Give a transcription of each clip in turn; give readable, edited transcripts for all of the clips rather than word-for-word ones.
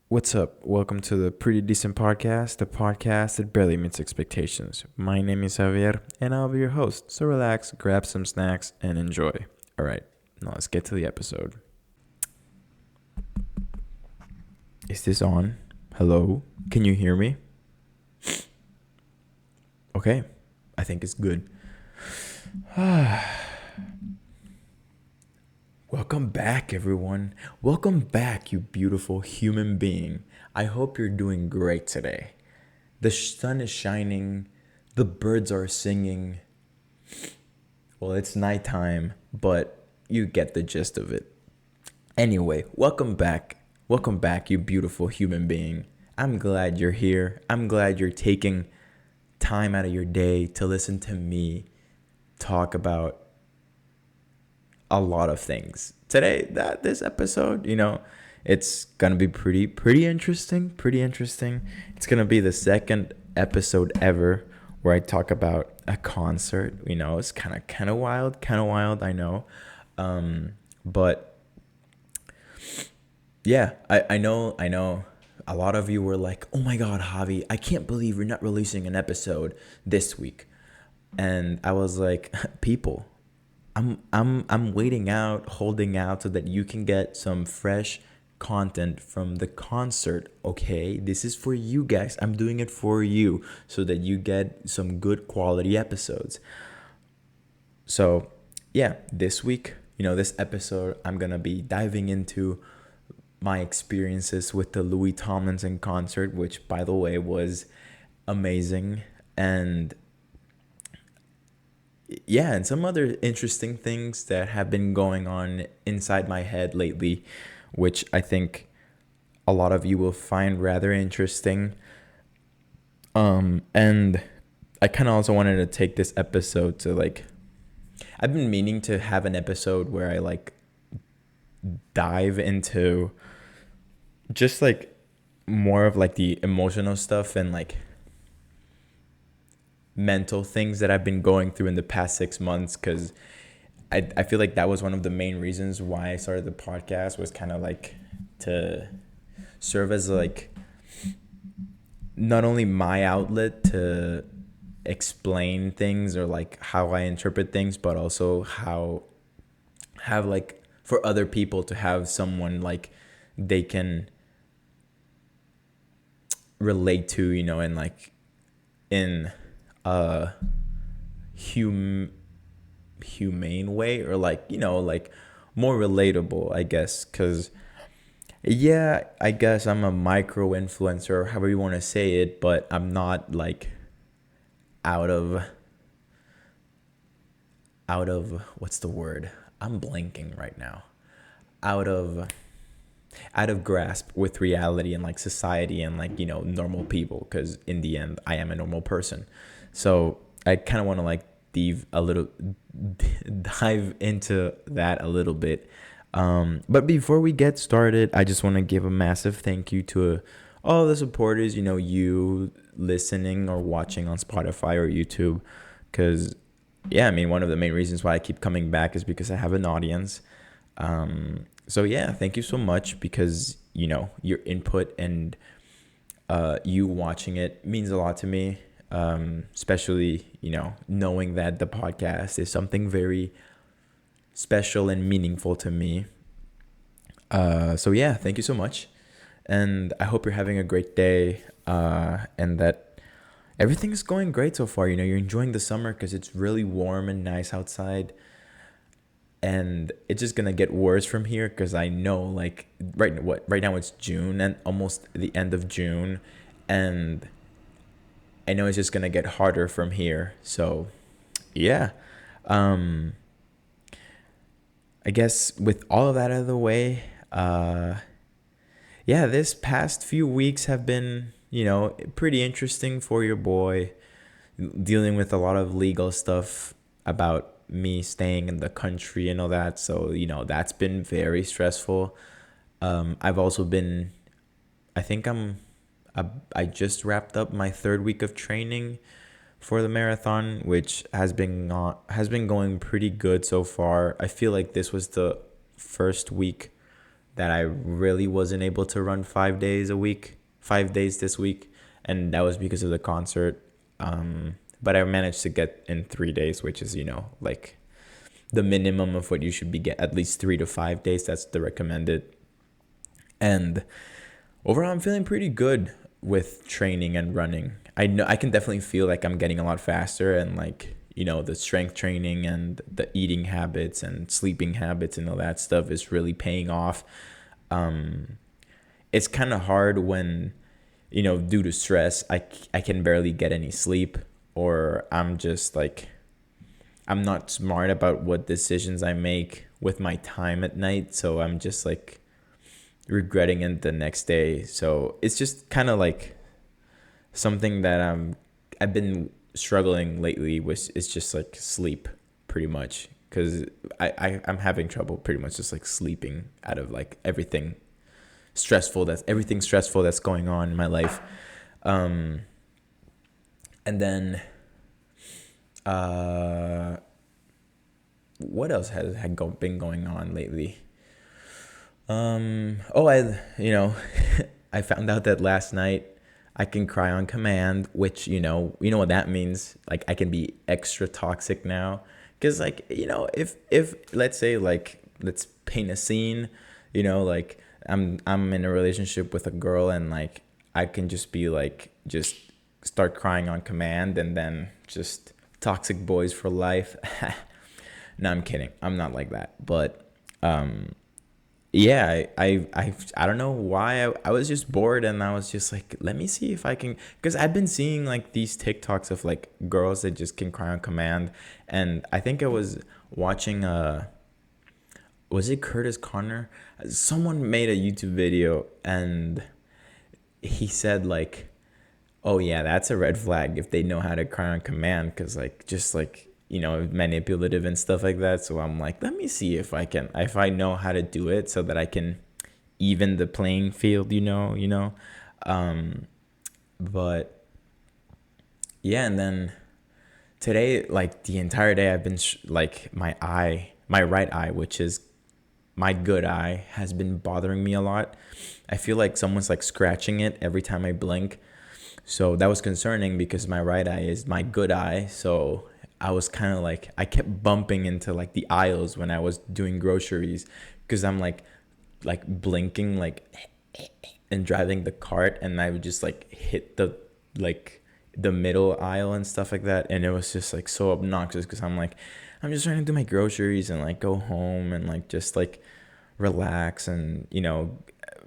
What's up? Welcome to the Pretty Decent Podcast, the podcast that barely meets expectations. My name is Javier, and I'll be your host. So relax, grab some snacks, and enjoy. All right, now let's get to the episode. Is this on? Hello? Can you hear me? Okay, I think it's good. Welcome back, everyone. Welcome back, you beautiful human being. I hope you're doing great today. The sun is shining, the birds are singing. Well, it's nighttime, but you get the gist of it. Anyway, welcome back. Welcome back, you beautiful human being. I'm glad you're here. I'm glad you're taking time out of your day to listen to me talk about a lot of things. Today, this episode, it's going to be pretty interesting, It's going to be the second episode ever where I talk about a concert. It's kind of wild, I know. But yeah, I know a lot of you were like, "Oh my god, Javi, I can't believe you're not releasing an episode this week." And I was like, "People, I'm waiting out, holding out so that you can get some fresh content from the concert, okay? This is for you guys. I'm doing it for you so that you get some good quality episodes." So, yeah, this week, this episode, I'm going to be diving into my experiences with the Louis Tomlinson concert, which, by the way, was amazing. And yeah, and some other interesting things that have been going on inside my head lately, which I think a lot of you will find rather interesting. And I kind of also wanted to take this episode to I've been meaning to have an episode where I dive into just more of the emotional stuff and mental things that I've been going through in the past 6 months, because I feel like that was one of the main reasons why I started the podcast, was kind of to serve as not only my outlet to explain things or how I interpret things, but also how have for other people to have someone they can relate to, and in a humane way, or more relatable, I guess, because yeah, I guess I'm a micro influencer, or however you want to say it, but I'm not out of what's the word, I'm blanking right now, out of grasp with reality and society and normal people, because in the end I am a normal person. So I kind of want to dive into that a little bit. But before we get started, I just want to give a massive thank you to all the supporters, you listening or watching on Spotify or YouTube, because yeah, I mean, one of the main reasons why I keep coming back is because I have an audience. So yeah, thank you so much, because your input and you watching it means a lot to me, especially knowing that the podcast is something very special and meaningful to me. So yeah, thank you so much, and I hope you're having a great day, and that everything is going great so far. You're enjoying the summer because it's really warm and nice outside. And it's just gonna get worse from here, because I know right now it's June and almost the end of June, and I know it's just gonna get harder from here. So yeah, I guess with all of that out of the way, yeah, this past few weeks have been pretty interesting for your boy, dealing with a lot of legal stuff about me staying in the country and all that. So, that's been very stressful. I've also been, I think I just wrapped up my third week of training for the marathon, which has been going pretty good so far. I feel like this was the first week that I really wasn't able to run 5 days a week, 5 days this week, and that was because of the concert. But I managed to get in 3 days, which is, like the minimum of what you should be get, at least 3 to 5 days. That's the recommended. And overall, I'm feeling pretty good with training and running. I know I can definitely feel like I'm getting a lot faster, and like, the strength training and the eating habits and sleeping habits and all that stuff is really paying off. It's kind of hard when, due to stress, I can barely get any sleep, or I'm just like, I'm not smart about what decisions I make with my time at night. So I'm just like regretting it the next day. So it's just kind of like something that I've been struggling lately with. Is just like sleep, pretty much, because I'm having trouble pretty much just like sleeping out of like everything stressful that's going on in my life. And then what else been going on lately? I found out that last night I can cry on command, which, what that means. Like, I can be extra toxic now. Because, like, if let's say, like, let's paint a scene, like, I'm in a relationship with a girl, and, like, I can just be, like, just start crying on command, and then just toxic boys for life. No, I'm kidding. I'm not like that. But, yeah, I don't know why. I was just bored, and I was just like, let me see if I can, because I've been seeing like these TikToks of like girls that just can cry on command. And I think I was watching was it Curtis Connor? Someone made a YouTube video, and he said like, oh yeah, that's a red flag if they know how to cry on command, because like, just like, manipulative and stuff like that. So I'm like, let me see if I know how to do it, so that I can even the playing field, but yeah. And then today, like the entire day, I've been like my right eye, which is my good eye, has been bothering me a lot. I feel like someone's like scratching it every time I blink. So that was concerning, because my right eye is my good eye. So I was kind of like, I kept bumping into like the aisles when I was doing groceries, because I'm like blinking, like, and driving the cart, and I would just like hit the middle aisle and stuff like that. And it was just like so obnoxious, because I'm like, I'm just trying to do my groceries and like go home and like just like relax. And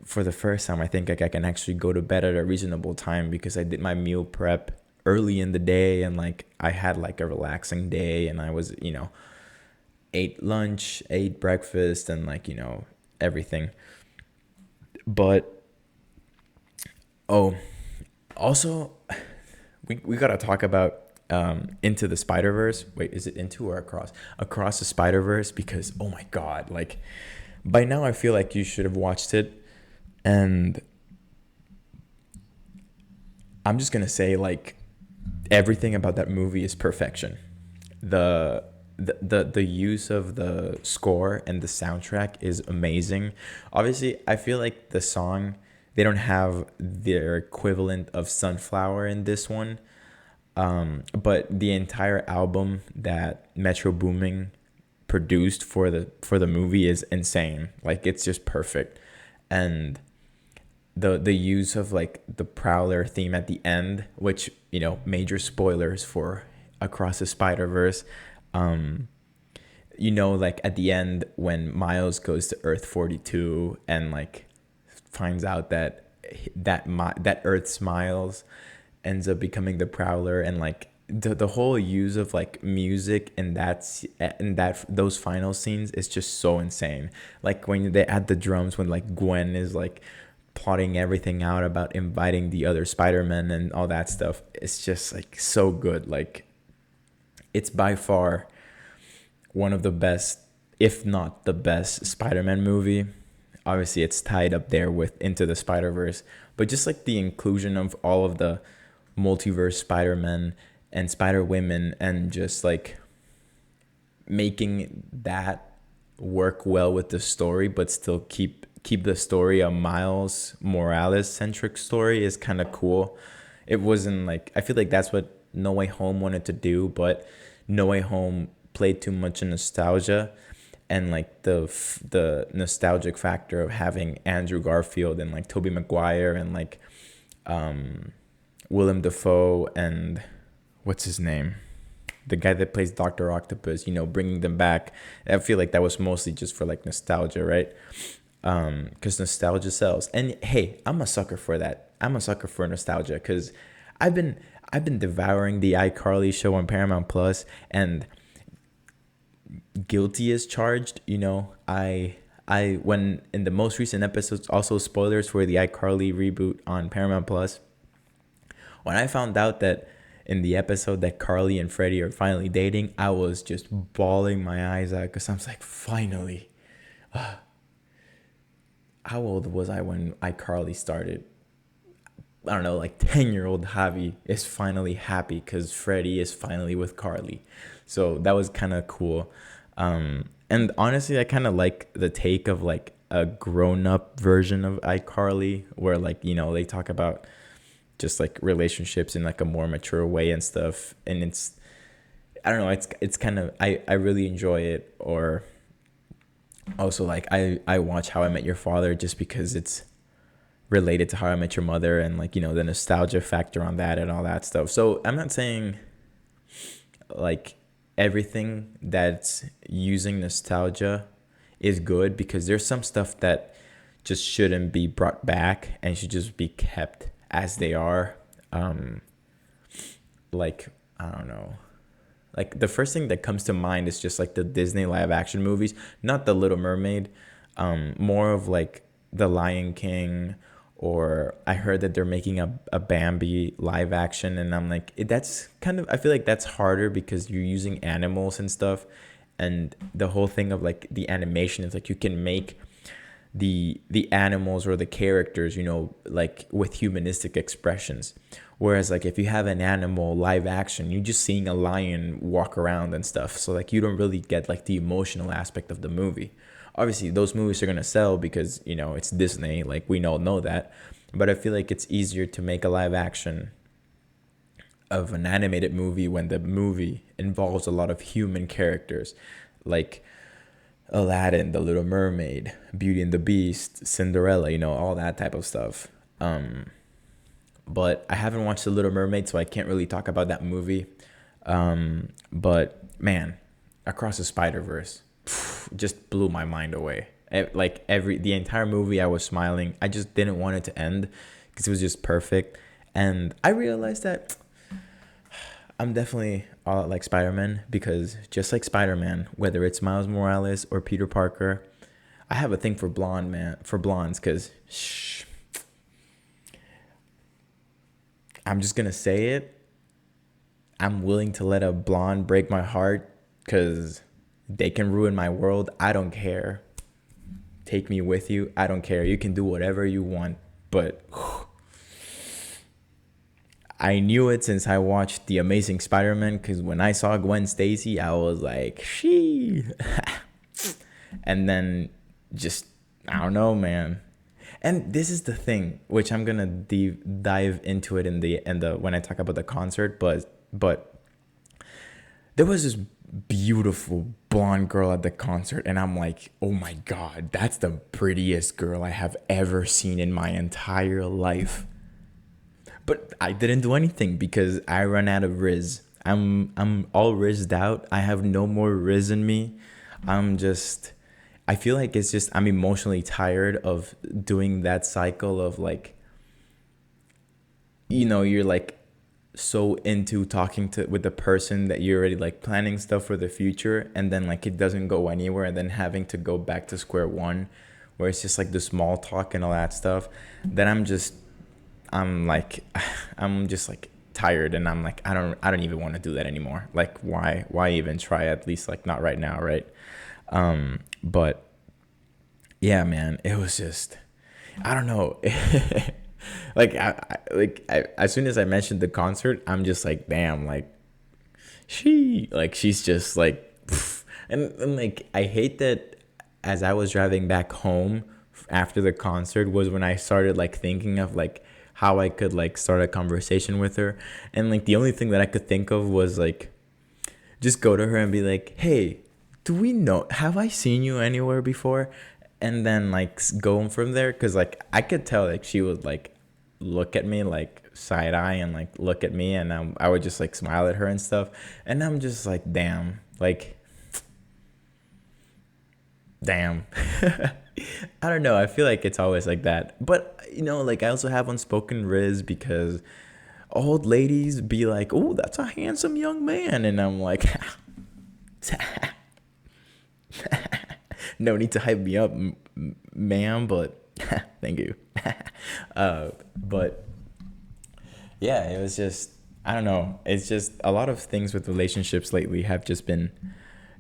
for the first time, I think like I can actually go to bed at a reasonable time, because I did my meal prep early in the day, and like I had like a relaxing day, and I was ate lunch, ate breakfast, and like everything. But also, we gotta talk about Into the Spider-Verse. Wait, is it Into or Across the Spider-Verse? Because oh my god, like by now I feel like you should have watched it. And I'm just gonna say, like, everything about that movie is perfection. The use of the score and the soundtrack is amazing. Obviously, I feel like the song, they don't have their equivalent of Sunflower in this one. But the entire album that Metro Booming produced for the movie is insane. Like, it's just perfect. And the use of like the Prowler theme at the end, which major spoilers for Across the Spider-Verse. Like at the end, when Miles goes to Earth 42 and like finds out that Earth's Miles ends up becoming the Prowler, and like the whole use of like music and those final scenes is just so insane. Like when they add the drums, when like Gwen is like plotting everything out about inviting the other Spider-Man and all that stuff, it's just like so good. Like, it's by far one of the best, if not the best, Spider-Man movie. Obviously, it's tied up there with Into the Spider-Verse, but just like the inclusion of all of the multiverse Spider-Man and Spider-Women, and just like making that work well with the story, but still keep keep the story a Miles Morales centric story is kind of cool. It wasn't like, I feel like that's what No Way Home wanted to do, but No Way Home played too much in nostalgia, and like the nostalgic factor of having Andrew Garfield and like Tobey Maguire and like Willem Dafoe and what's his name, the guy that plays Dr. Octopus, bringing them back. I feel like that was mostly just for like nostalgia, right? Because nostalgia sells. And hey, I'm a sucker for that. I'm a sucker for nostalgia because I've been devouring the iCarly show on Paramount Plus, and guilty as charged. I when in the most recent episodes, also spoilers for the iCarly reboot on Paramount Plus. When I found out that in the episode that Carly and Freddie are finally dating, I was just bawling my eyes out because I was like, finally. How old was I when iCarly started? I don't know, like 10-year-old Javi is finally happy because Freddie is finally with Carly. So that was kind of cool. And honestly, I kind of like the take of like a grown-up version of iCarly where like, they talk about just like relationships in like a more mature way and stuff. And I don't know, it's kind of, I really enjoy it. Or also like I watch How I Met Your Father just because it's related to How I Met Your Mother and like, the nostalgia factor on that and all that stuff. So I'm not saying like everything that's using nostalgia is good, because there's some stuff that just shouldn't be brought back and should just be kept as they are. Like, I don't know. Like the first thing that comes to mind is just like the Disney live action movies, not the Little Mermaid, more of like the Lion King, or I heard that they're making a Bambi live action, and I'm like, that's kind of, I feel like that's harder because you're using animals and stuff, and the whole thing of like the animation is like you can make the animals or the characters, like with humanistic expressions. Whereas like if you have an animal live action, you're just seeing a lion walk around and stuff. So like you don't really get like the emotional aspect of the movie. Obviously those movies are going to sell because, it's Disney, like we all know that. But I feel like it's easier to make a live action of an animated movie when the movie involves a lot of human characters, like Aladdin, The Little Mermaid, Beauty and the Beast, Cinderella, all that type of stuff. But I haven't watched The Little Mermaid, so I can't really talk about that movie. But man, Across the Spider-Verse just blew my mind away. Like the entire movie, I was smiling. I just didn't want it to end because it was just perfect. And I realized that I'm definitely like Spider-Man, because just like Spider-Man, whether it's Miles Morales or Peter Parker, I have a thing for blondes, because I'm just gonna say it. I'm willing to let a blonde break my heart because they can ruin my world. I don't care. Take me with you. I don't care. You can do whatever you want. But I knew it since I watched The Amazing Spider-Man, because when I saw Gwen Stacy, I was like, she. And then just, I don't know, man. And this is the thing, which I'm gonna dive into it in the when I talk about the concert. But there was this beautiful blonde girl at the concert, and I'm like, oh my god, that's the prettiest girl I have ever seen in my entire life. But I didn't do anything because I ran out of rizz. I'm all rizzed out. I have no more rizz in me. I feel like it's just, I'm emotionally tired of doing that cycle of like, you're like so into talking with the person that you're already like planning stuff for the future, and then like it doesn't go anywhere, and then having to go back to square one where it's just like the small talk and all that stuff. Then I'm just like tired, and I'm like, I don't even want to do that anymore. Like why even try? At least like not right now, right? But yeah, man, it was just, I don't know. Like I as soon as I mentioned the concert, I'm just like, damn, like she's just like, and like I hate that as I was driving back home after the concert was when I started like thinking of like how I could like start a conversation with her. And like the only thing that I could think of was like just go to her and be like, "Hey, do we know? Have I seen you anywhere before?" And then like go from there, cause like I could tell like she would like look at me like side eye and like look at me, and I would just like smile at her and stuff. And I'm just like, damn, like, damn. I don't know. I feel like it's always like that. But you know, like I also have unspoken rizz because old ladies be like, "Oh, that's a handsome young man," and I'm like, no need to hype me up, ma'am, but thank you. But yeah, it was just, I don't know. It's just a lot of things with relationships lately have just been,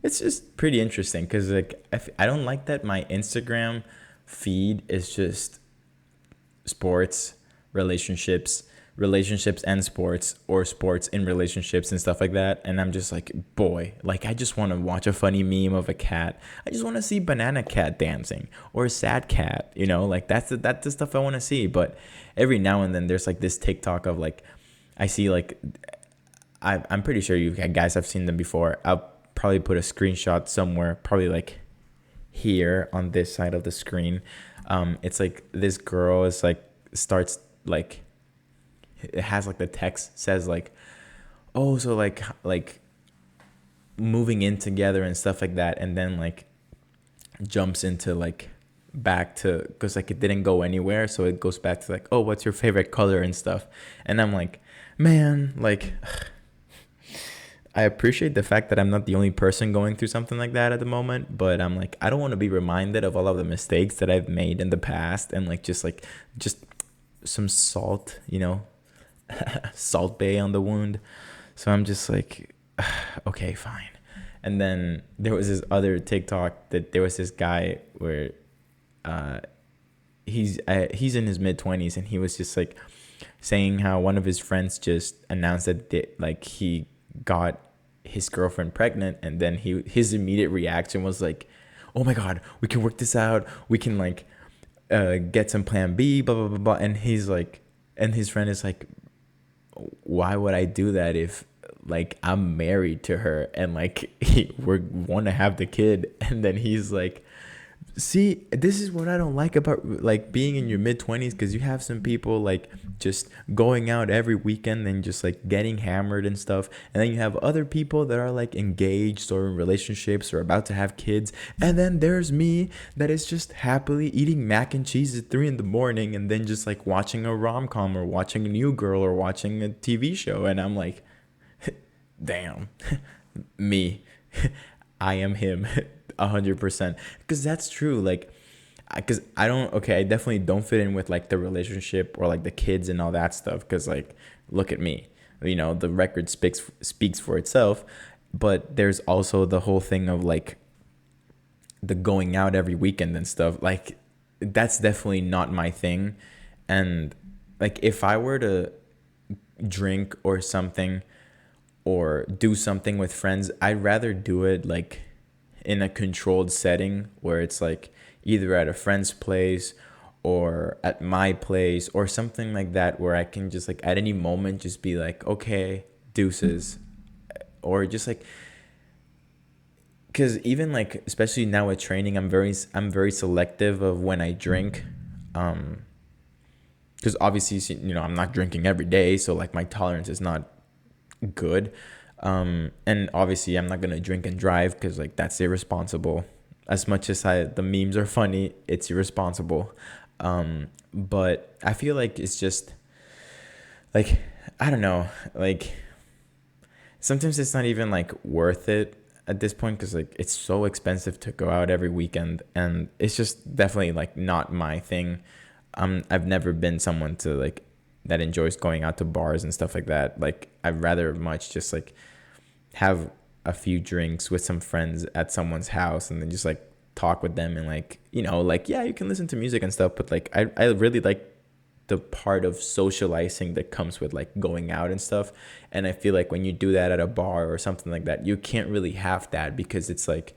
it's just pretty interesting because like I don't like that my Instagram feed is just sports, relationships, relationships and sports, or sports in relationships and stuff like that. And I'm just like, boy, like I just want to watch a funny meme of a cat. I just want to see banana cat dancing or a sad cat, you know, like that's the stuff I want to see. But every now and then there's like this TikTok of like, I see like, I'm pretty sure you guys have seen them before. I'll probably put a screenshot somewhere, probably like here on this side of the screen. It's like this girl is like starts like, it has like the text says like, oh, so like moving in together and stuff like that, and then like jumps into like back to, because like it didn't go anywhere, so it goes back to like, oh, what's your favorite color and stuff. And I'm like, man, like I appreciate the fact that I'm not the only person going through something like that at the moment, but I'm like, I don't want to be reminded of all of the mistakes that I've made in the past, and like just some salt, you know, Salt Bay on the wound. So I'm just like, okay, fine. And then there was this other TikTok that there was this guy where he's in his mid-20s, and he was just like saying how one of his friends just announced that like he got his girlfriend pregnant, and then his immediate reaction was like, oh my god, we can work this out, we can like get some plan B, blah blah blah blah. And he's like, and his friend is like, why would I do that if like I'm married to her and like we want to have the kid? And then he's like, see, this is what I don't like about like being in your mid-20s, because you have some people like just going out every weekend and just like getting hammered and stuff, and then you have other people that are like engaged or in relationships or about to have kids, and then there's me that is just happily eating mac and cheese at 3 a.m. and then just like watching a rom-com or watching a New Girl or watching a TV show. And I'm like, damn, me. I am him. 100%, because that's true. Like, because I don't, okay, I definitely don't fit in with like the relationship or like the kids and all that stuff, because like, look at me, you know, the record speaks for itself. But there's also the whole thing of like the going out every weekend and stuff. Like, that's definitely not my thing. And like, if I were to drink or something or do something with friends, I'd rather do it like in a controlled setting, where it's like either at a friend's place or at my place or something like that, where I can just like at any moment just be like, okay, deuces. Or just like, because even like, especially now with training, I'm very selective of when I drink, because obviously, you know, I'm not drinking every day, so like my tolerance is not good. And obviously I'm not gonna drink and drive, because like that's irresponsible. As much as the memes are funny, it's irresponsible. But I feel like it's just like, I don't know, like sometimes it's not even like worth it at this point, because like it's so expensive to go out every weekend, and it's just definitely like not my thing. I've never been someone to like that enjoys going out to bars and stuff like that. Like, I'd rather much just like have a few drinks with some friends at someone's house and then just like talk with them, and like, you know, like, yeah, you can listen to music and stuff, but like I really like the part of socializing that comes with like going out and stuff. And I feel like when you do that at a bar or something like that, you can't really have that, because it's like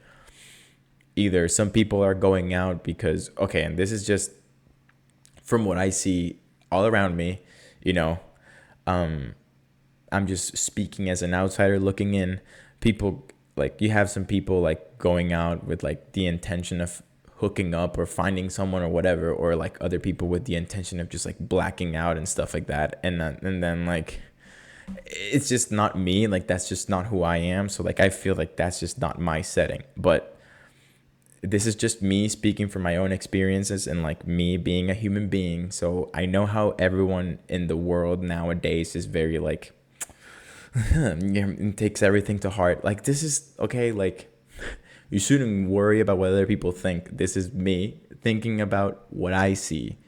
either some people are going out because, okay, and this is just from what I see all around me, you know, um, I'm just speaking as an outsider looking in. People, like, you have some people like going out with like the intention of hooking up or finding someone or whatever, or like other people with the intention of just like blacking out and stuff like that. And then like it's just not me. Like, that's just not who I am. So like I feel like that's just not my setting. But this is just me speaking from my own experiences and like me being a human being. So I know how everyone in the world nowadays is very like it takes everything to heart. Like, this is okay. Like, you shouldn't worry about what other people think. This is me thinking about what I see.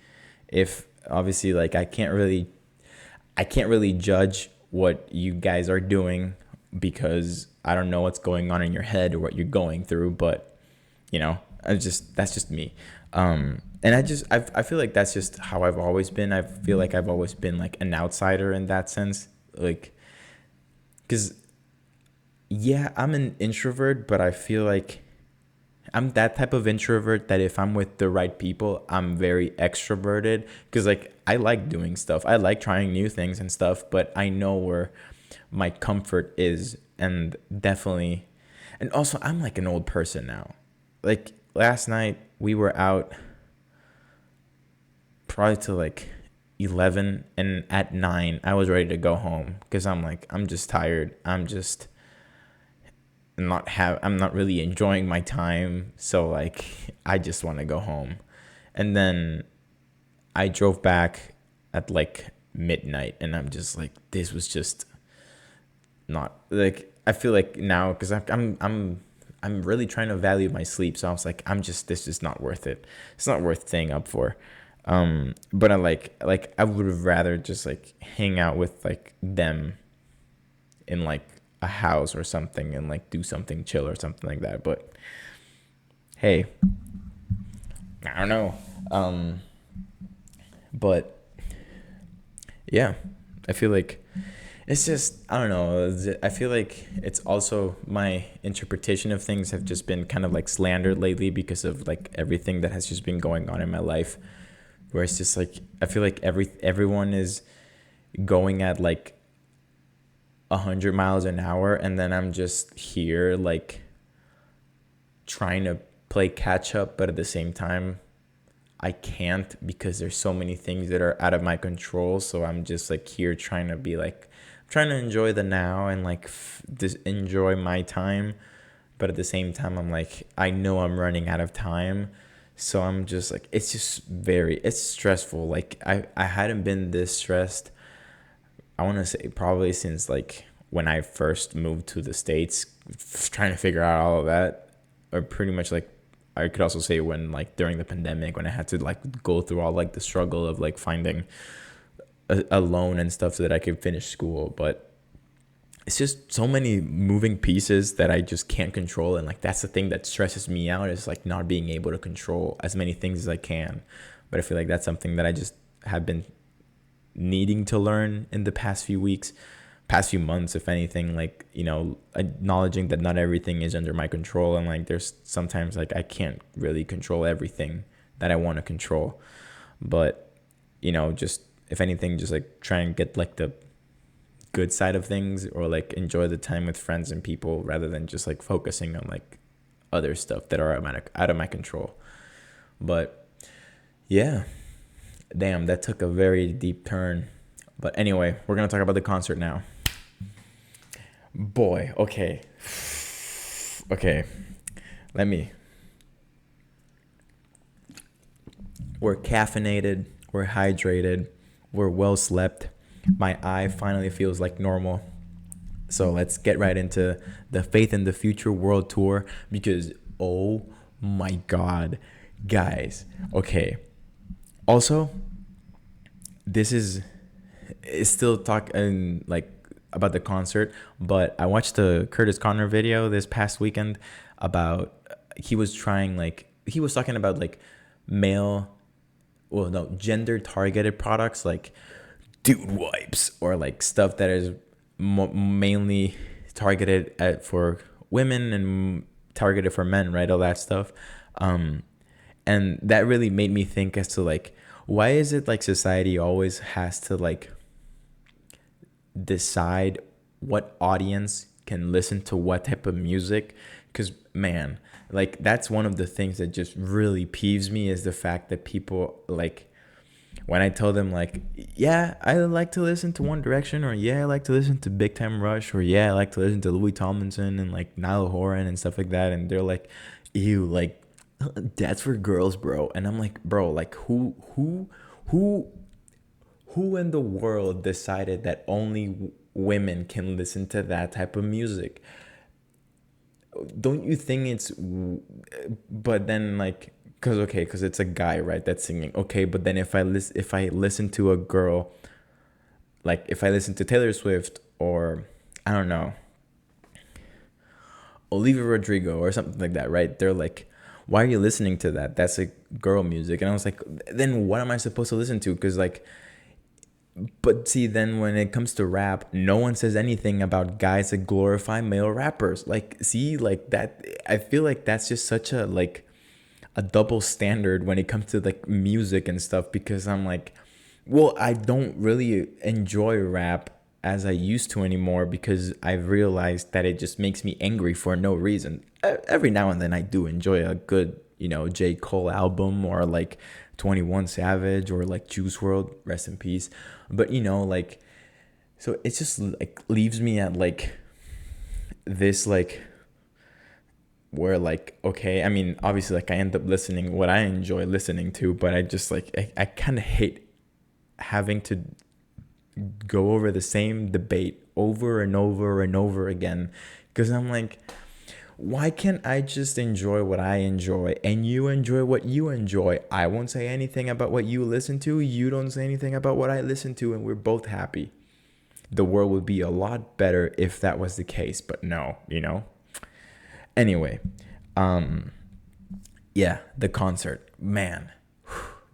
If obviously, like, I can't really judge what you guys are doing because I don't know what's going on in your head or what you're going through. But that's just me. And I feel like that's just how I've always been. I feel like I've always been like an outsider in that sense. Like, because, yeah, I'm an introvert, but I feel like I'm that type of introvert that if I'm with the right people, I'm very extroverted. Because, like, I like doing stuff. I like trying new things and stuff, but I know where my comfort is. And definitely, and also, I'm like an old person now. Like, last night, we were out probably till like 11, and at 9 I was ready to go home because I'm just tired. I'm not really enjoying my time, so like I just want to go home. And then I drove back at like midnight, and I'm just like, this was just not like, I feel like now, because I'm really trying to value my sleep, so I was like, this is not worth it. It's not worth staying up for. But I like I would have rather just like hang out with like them in like a house or something and like do something chill or something like that. But hey, I don't know. But yeah, I feel like it's just, I don't know. I feel like it's also my interpretation of things have just been kind of like slandered lately because of like everything that has just been going on in my life, where it's just like I feel like everyone is going at like 100 miles an hour, and then I'm just here like trying to play catch up, but at the same time I can't because there's so many things that are out of my control. So I'm just like here trying to be like, trying to enjoy the now and like just enjoy my time, but at the same time I'm like, I know I'm running out of time. So I'm just like, it's stressful. Like I hadn't been this stressed, I want to say, probably since like when I first moved to the States, trying to figure out all of that. Or pretty much like, I could also say when like during the pandemic, when I had to like go through all like the struggle of like finding a loan and stuff so that I could finish school. But it's just so many moving pieces that I just can't control. And like, that's the thing that stresses me out, is like not being able to control as many things as I can. But I feel like that's something that I just have been needing to learn in the past few weeks, past few months, if anything. Like, acknowledging that not everything is under my control, and like there's sometimes like I can't really control everything that I want to control. But just, if anything, just like try and get like the good side of things, or like enjoy the time with friends and people, rather than just like focusing on like other stuff that are out of my control. But yeah, damn, that took a very deep turn. But anyway, we're gonna talk about the concert now. Boy, okay. We're caffeinated, we're hydrated, we're well slept. My eye finally feels like normal. So let's get right into the Faith in the Future World Tour, because oh my God, guys. Okay. Also, this is still talking like about the concert, but I watched the Curtis Conner video this past weekend about, he was talking about like gender targeted products, like dude wipes, or like stuff that is mainly targeted for women and targeted for men, right? All that stuff. Um, and that really made me think as to like, why is it like society always has to like decide what audience can listen to what type of music? Because man, like that's one of the things that just really peeves me, is the fact that people like, when I tell them like, yeah, I like to listen to One Direction, or yeah, I like to listen to Big Time Rush, or yeah, I like to listen to Louis Tomlinson and like Niall Horan and stuff like that, and they're like, ew, like that's for girls, bro. And I'm like, bro, like who who in the world decided that only women can listen to that type of music? Don't you think it's, but then like, because it's a guy, right, that's singing, okay, but then if I listen to a girl, like if I listen to Taylor Swift, or I don't know, Olivia Rodrigo or something like that, right, they're like, why are you listening to that? That's like girl music. And I was like, then what am I supposed to listen to? Because like, but see, then when it comes to rap, no one says anything about guys that glorify male rappers. Like, see, like that, I feel like that's just such a like a double standard when it comes to like music and stuff, because I'm like, well, I don't really enjoy rap as I used to anymore, because I've realized that it just makes me angry for no reason. Every now and then I do enjoy a good, J. Cole album, or like 21 Savage, or like Juice World, rest in peace. But like, so it just like leaves me at like this like, where like, okay, I mean, obviously like I end up listening what I enjoy listening to, but I just like I kind of hate having to go over the same debate over and over and over again, because I'm like, why can't I just enjoy what I enjoy and you enjoy what you enjoy? I won't say anything about what you listen to, you don't say anything about what I listen to, and we're both happy. The world would be a lot better if that was the case, but no. Anyway, yeah, the concert, man,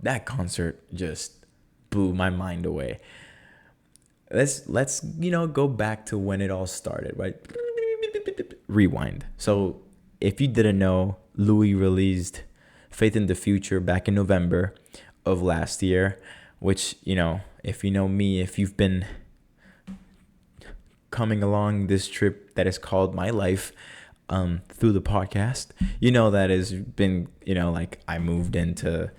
that concert just blew my mind away. Let's go back to when it all started, right? Rewind. So if you didn't know, Louis released Faith in the Future back in November of last year, which, if you know me, if you've been coming along this trip that is called my life, through the podcast, that has been, like I moved into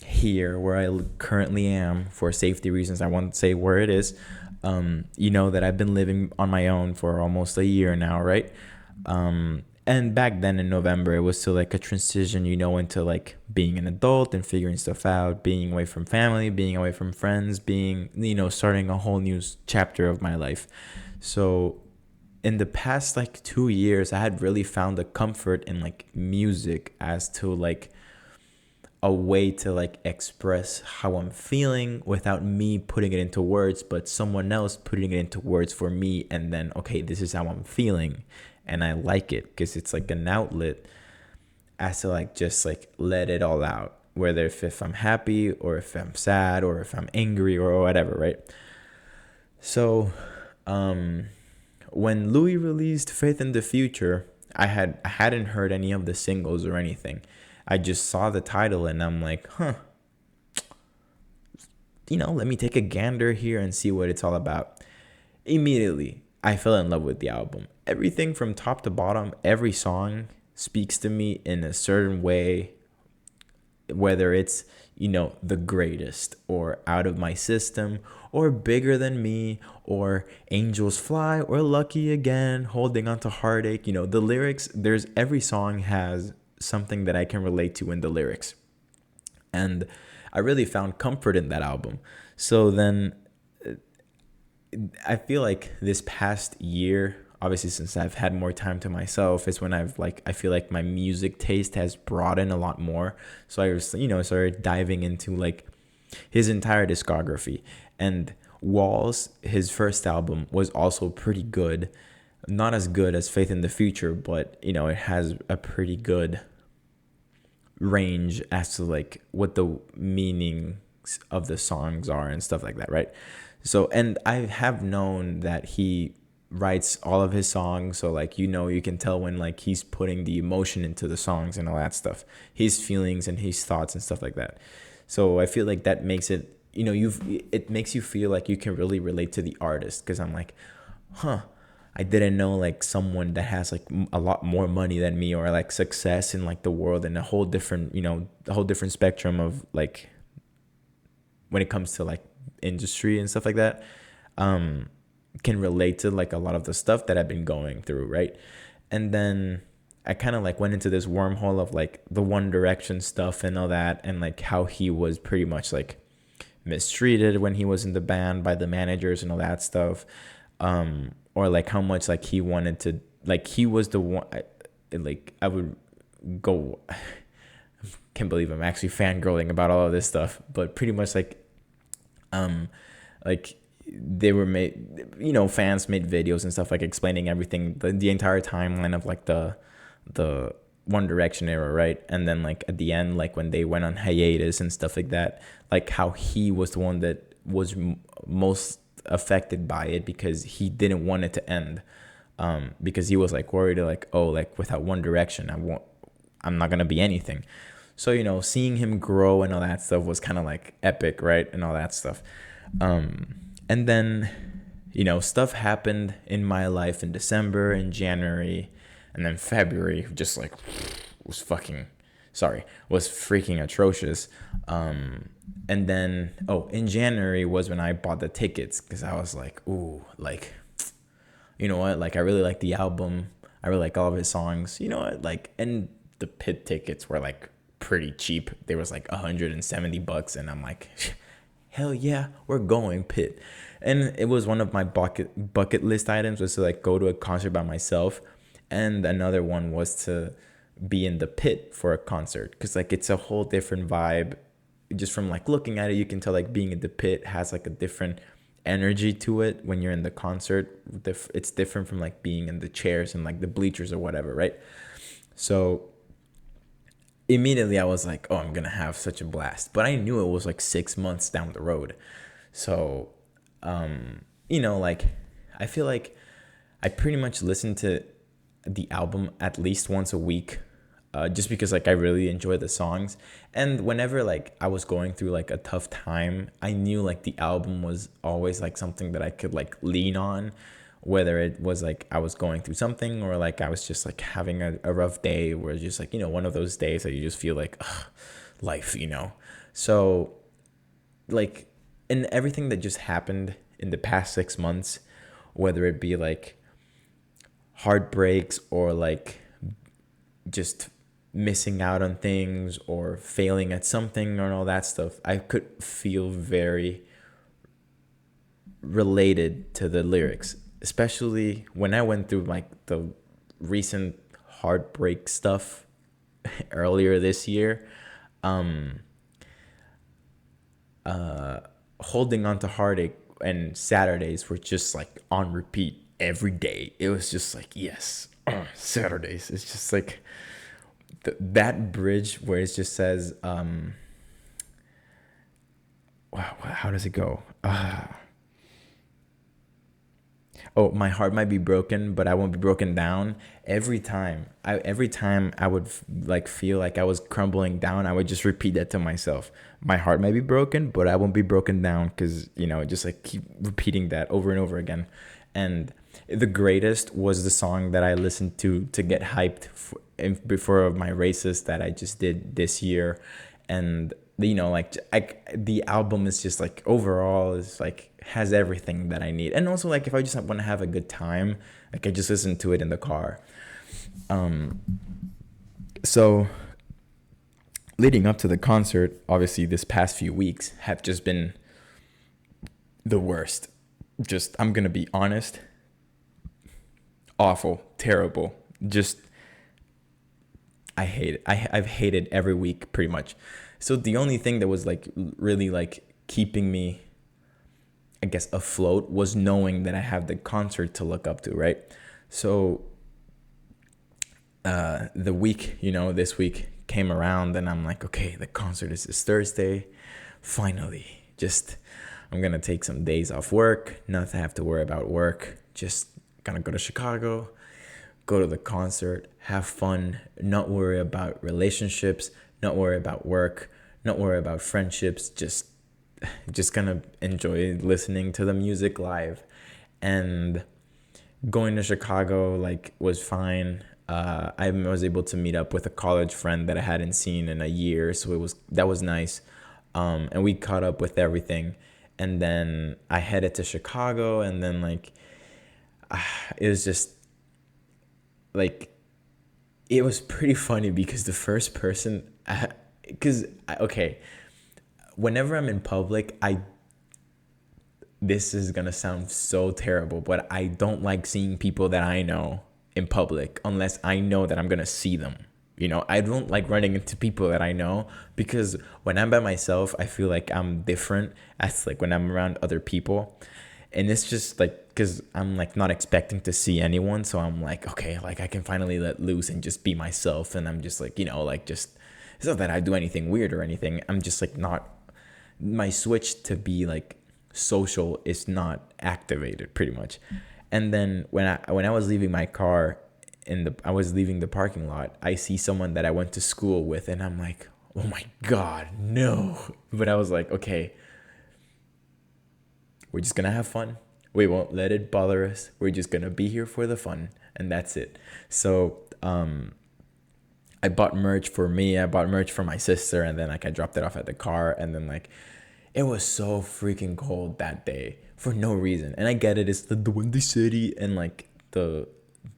here where I currently am for safety reasons. I won't say where it is. That I've been living on my own for almost a year now, right? And back then in November, it was still like a transition, into like being an adult and figuring stuff out, being away from family, being away from friends, being, starting a whole new chapter of my life. So in the past like 2 years, I had really found a comfort in like music as to like a way to like express how I'm feeling without me putting it into words, but someone else putting it into words for me. And then, okay, this is how I'm feeling. And I like it because it's like an outlet as to like, just like let it all out, whether if I'm happy or if I'm sad or if I'm angry or whatever. Right. So, when Louis released Faith in the Future, I hadn't heard any of the singles or anything. I just saw the title and I'm like, let me take a gander here and see what it's all about. Immediately, I fell in love with the album. Everything from top to bottom, every song speaks to me in a certain way, whether it's, the greatest, or Out of My System, or Bigger Than Me, or Angels Fly, or Lucky Again, Holding On to Heartache. The lyrics, every song has something that I can relate to in the lyrics. And I really found comfort in that album. So then I feel like this past year, obviously since I've had more time to myself, is when I feel like my music taste has broadened a lot more. So I was, started diving into like his entire discography. And Walls, his first album, was also pretty good. Not as good as Faith in the Future, but it has a pretty good range as to like what the meanings of the songs are and stuff like that, right? So, and I have known that he writes all of his songs, so like, you know, you can tell when like he's putting the emotion into the songs and all that stuff, his feelings and his thoughts and stuff like that. So I feel like that makes it, you know, it makes you feel like you can really relate to the artist, because I'm like, huh, I didn't know like someone that has like a lot more money than me, or like success in like the world, and a whole different, you know, a whole different spectrum of like when it comes to like industry and stuff like that, can relate to like a lot of the stuff that I've been going through, right? And then I kind of like went into this wormhole of like the One Direction stuff and all that, and like how he was pretty much like mistreated when he was in the band by the managers and all that stuff, or like how much like he wanted to, like he was the one, like I would go, can't believe I'm actually fangirling about all of this stuff, but pretty much like they were made, you know, fans made videos and stuff like explaining everything, the entire timeline of like the One Direction era, right? And then like at the end, like when they went on hiatus and stuff like that, like how he was the one that was most affected by it, because he didn't want it to end, because he was like worried like, oh, like without One Direction I'm not gonna be anything. So, you know, seeing him grow and all that stuff was kind of like epic, right? And all that stuff. And then, you know, stuff happened in my life in December and January, and then February just like was freaking atrocious. And then, in January was when I bought the tickets, because I was like, ooh, like, you know what? Like, I really like the album. I really like all of his songs. You know what? Like, and the pit tickets were like pretty cheap. They was like $170, and I'm like, hell yeah, we're going pit. And it was one of my bucket list items, was to like go to a concert by myself, and another one was to be in the pit for a concert, because like it's a whole different vibe. Just from like looking at it, you can tell like being in the pit has like a different energy to it when you're in the concert. It's different from like being in the chairs and like the bleachers or whatever, right? So immediately I was like, oh, I'm gonna have such a blast. But I knew it was like 6 months down the road. So you know, like I feel like I pretty much listen to the album at least once a week, just because like I really enjoy the songs. And whenever like I was going through like a tough time, I knew like the album was always like something that I could like lean on, whether it was like I was going through something, or like I was just like having a rough day, where it's just like, you know, one of those days that you just feel like, ugh, life, you know. So like in everything that just happened in the past 6 months, whether it be like heartbreaks, or like just missing out on things, or failing at something, or all that stuff, I could feel very related to the lyrics, especially when I went through like the recent heartbreak stuff earlier this year. Holding on to heartache and Saturdays were just like on repeat every day. It was just like, yes, Saturdays. It's just like that bridge where it just says, wow, how does it go? Oh, my heart might be broken, but I won't be broken down. Every time I would like feel like I was crumbling down, I would just repeat that to myself. My heart might be broken, but I won't be broken down, because, you know, just like keep repeating that over and over again. And the greatest was the song that I listened to get hyped before my races that I just did this year. And, you know, like the album is just like overall is like has everything that I need. And also like if I just want to have a good time, like I just listen to it in the car. So leading up to the concert, obviously this past few weeks have just been the worst. Just, I'm gonna be honest, awful, terrible. Just, I hate it. I've hated every week pretty much. So the only thing that was like really like keeping me, I guess, afloat was knowing that I have the concert to look up to, right? So the week, you know, this week came around, and I'm like, okay, the concert is this Thursday. Finally, just I'm gonna take some days off work, not to have to worry about work, just gonna go to Chicago, go to the concert, have fun, not worry about relationships, not worry about work, not worry about friendships, just gonna enjoy listening to the music live. And going to Chicago like was fine. I was able to meet up with a college friend that I hadn't seen in a year, so that was nice. And we caught up with everything, and then I headed to Chicago, and then like it was just like it was pretty funny because the first person, because okay, whenever I'm in public, this is gonna sound so terrible, but I don't like seeing people that I know in public unless I know that I'm gonna see them. I don't like running into people that I know, because when I'm by myself, I feel like I'm different as like when I'm around other people. And it's just like because I'm like not expecting to see anyone, so I'm like, okay, like I can finally let loose and just be myself. And I'm just like, like just it's not that I do anything weird or anything. I'm just like not my switch to be like social is not activated pretty much. And then when I was leaving my car I was leaving the parking lot, I see someone that I went to school with, and I'm like, oh my god, no. But I was like, okay, we're just gonna have fun. We won't let it bother us. We're just gonna be here for the fun, and that's it. So I bought merch for me, I bought merch for my sister, and then like I dropped it off at the car. And then like it was so freaking cold that day for no reason. And I get it, it's the Windy City, and like the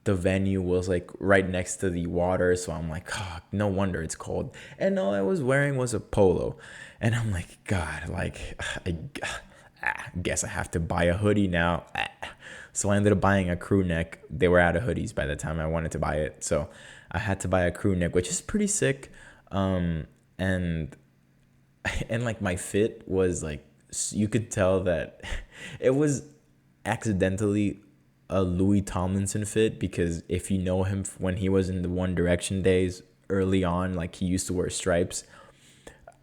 venue was like right next to the water, so I'm like, oh, no wonder it's cold. And all I was wearing was a polo, and I'm like, god, like I guess I have to buy a hoodie now. So I ended up buying a crew neck. They were out of hoodies by the time I wanted to buy it, so I had to buy a crew neck, which is pretty sick. And and like my fit was like, you could tell that it was accidentally a Louis Tomlinson fit, because if you know him when he was in the One Direction days early on, like he used to wear stripes.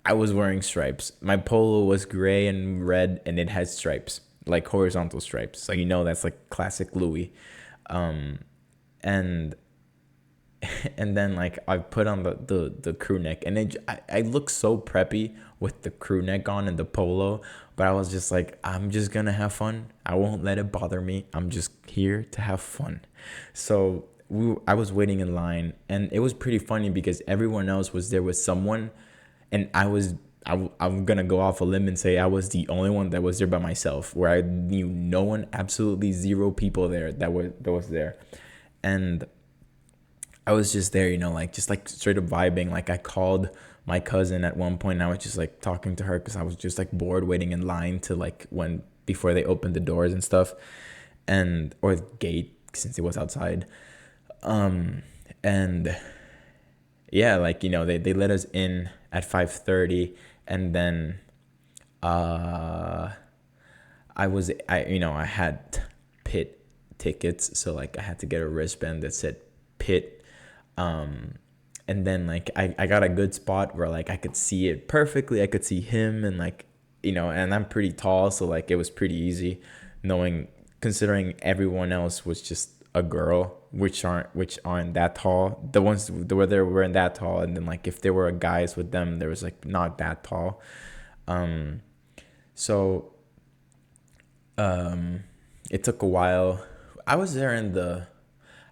I was wearing stripes. My polo was gray and red, and it had stripes, like horizontal stripes. So that's like classic Louis. And and then like I put on the crew neck, and I look so preppy with the crew neck on and the polo, but I was just like, I'm just gonna have fun. I won't let it bother me. I'm just here to have fun. So I was waiting in line, and it was pretty funny because everyone else was there with someone, and I'm gonna go off a limb and say I was the only one that was there by myself, where I knew no one, absolutely zero people there that was there. And I was just there, like just like straight up vibing. Like I called my cousin at one point, and I was just like talking to her because I was just like bored waiting in line to like before they opened the doors and stuff, or the gate, since it was outside. And yeah, like they let us in at 5:30, and then I had pit tickets, so like I had to get a wristband that said pit. And then like I got a good spot where like I could see it perfectly. I could see him, and like and I'm pretty tall, so like it was pretty easy, considering everyone else was just a girl, which aren't that tall. The ones where they weren't that tall, and then like if there were guys with them, there was like not that tall. So it took a while. I was there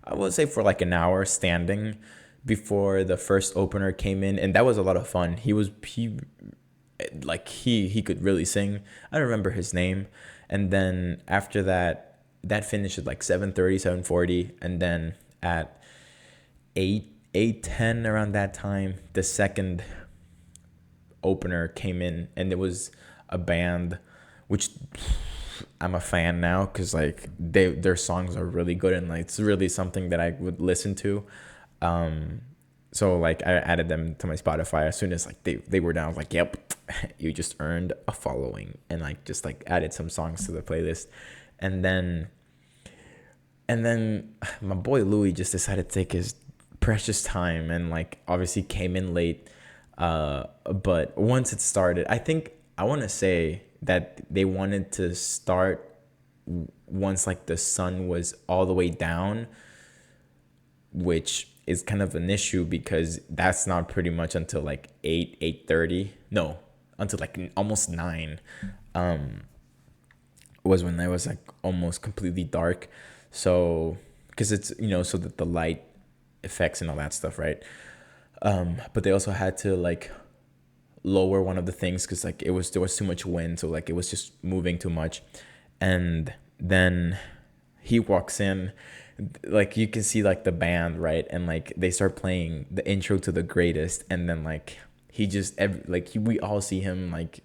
I would say for like an hour standing before the first opener came in, and that was a lot of fun. He could really sing. I don't remember his name. And then after that finished at like 7:30, 7:40, and then at 8:10 around that time, the second opener came in, and it was a band which I'm a fan now, because like their songs are really good, and like it's really something that I would listen to. So like I added them to my Spotify as soon as like they were down. I was like, yep, you just earned a following, and like just like added some songs to the playlist. And then my boy Louis just decided to take his precious time, and like obviously came in late. But once it started, I want to say that they wanted to start once like the sun was all the way down, which is kind of an issue because that's not pretty much until like 8:30. No, until like almost 9. Was when it was like almost completely dark. So because it's, so that the light effects and all that stuff, right? But they also had to like lower one of the things because like there was too much wind, so like it was just moving too much. And then he walks in, like you can see like the band, right? And like they start playing the intro to The Greatest, and then like he just we all see him like,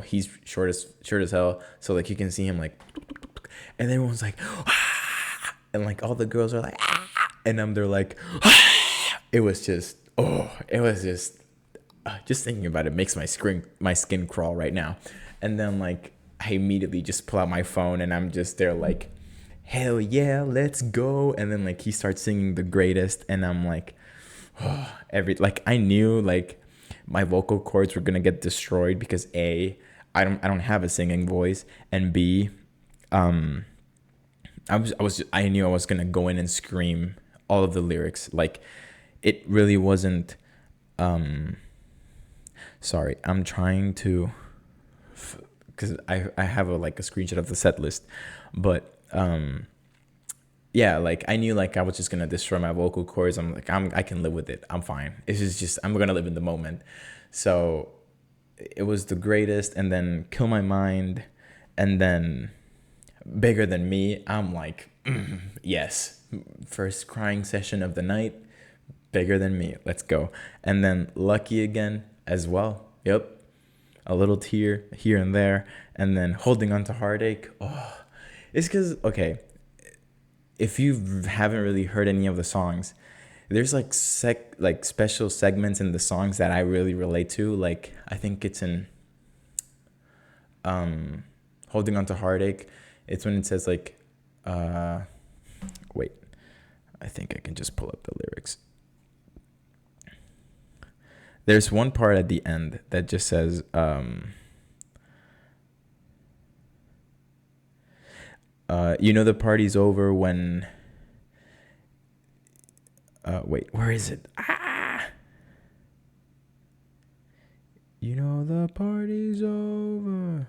he's short as hell, so like you can see him like, and everyone's like ah! And like all the girls are like ah! And they're like ah! It was just just thinking about it makes my skin crawl right now. And then like I immediately just pull out my phone and I'm just there like, hell yeah, let's go. And then like he starts singing The Greatest, and I'm like, oh, I knew like my vocal cords were gonna get destroyed because A, I don't have a singing voice, and B, I knew I was gonna go in and scream all of the lyrics. Like it really wasn't. Sorry, I'm trying to, because I have a screenshot of the set list, but yeah, like I knew like I was just gonna destroy my vocal cords. I'm like I can live with it. I'm fine. It's just I'm gonna live in the moment. So it was The Greatest, and then Kill My Mind, and then Bigger Than Me. I'm like, yes, first crying session of the night. Bigger Than Me, let's go. And then Lucky Again as well. Yep, a little tear here and there. And then Holding On to Heartache. Oh, it's because, okay, if you haven't really heard any of the songs, there's like special segments in the songs that I really relate to. Like I think it's in Holding On to Heartache. It's when it says like wait, I think I can just pull up the lyrics. There's one part at the end that just says the party's over when wait, where is it? The party's over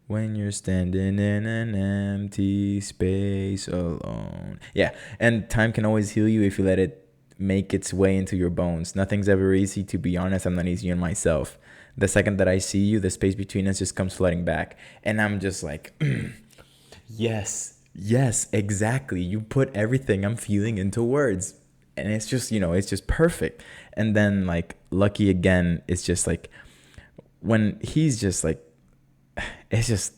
when you're standing in an empty space alone. Yeah, and time can always heal you if you let it make its way into your bones. Nothing's ever easy, to be honest. I'm not easy on myself. The second that I see you, the space between us just comes flooding back. And I'm just like, yes, exactly. You put everything I'm feeling into words. And it's just, it's just perfect. And then like Lucky Again, it's just like when he's just like, it's just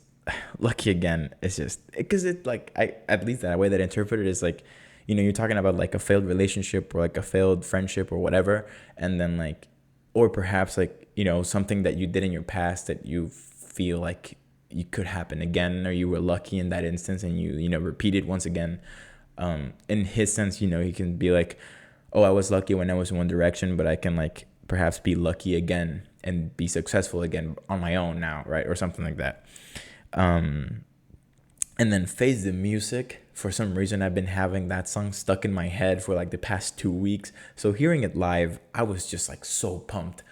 Lucky Again. It's just because it like at least that way that I interpret it is like, you're talking about like a failed relationship or like a failed friendship or whatever, and then like, or perhaps like something that you did in your past that you feel like you could happen again, or you were lucky in that instance and you repeat it once again. In his sense, he can be like, oh, I was lucky when I was in one direction, but I can like perhaps be lucky again and be successful again on my own now, right? Or something like that. And then Face the Music. For some reason, I've been having that song stuck in my head for like the past 2 weeks. So hearing it live, I was just like so pumped.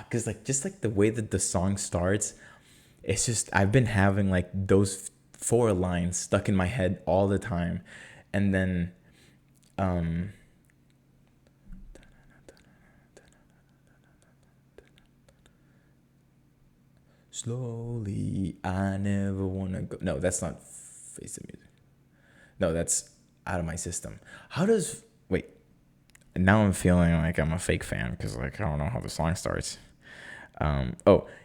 Cause like just like the way that the song starts, it's just I've been having like those 4 lines stuck in my head all the time. And then slowly, I never wanna go. No, that's not Face the Music. No, that's Out of My System. Wait, now I'm feeling like I'm a fake fan because like I don't know how the song starts.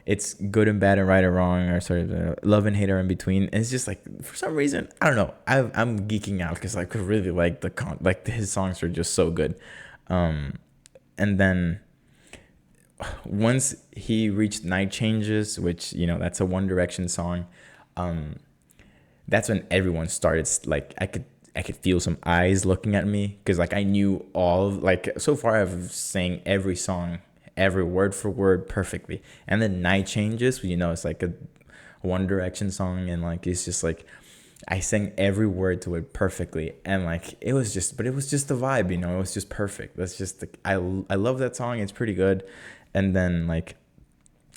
It's Good and Bad and Right and Wrong, or sort of Love and Hate are in between. It's just like for some reason I don't know. I'm geeking out because like I really like his songs are just so good. And then once he reached Night Changes, which that's a One Direction song, that's when everyone started like I could feel some eyes looking at me because like I knew all like so far I've sang every song, every word for word perfectly. And then Night Changes, it's like a One Direction song, and like it's just like I sang every word to it perfectly, and like it was just the vibe, you know. It was just perfect. That's just I love that song. It's pretty good. And then like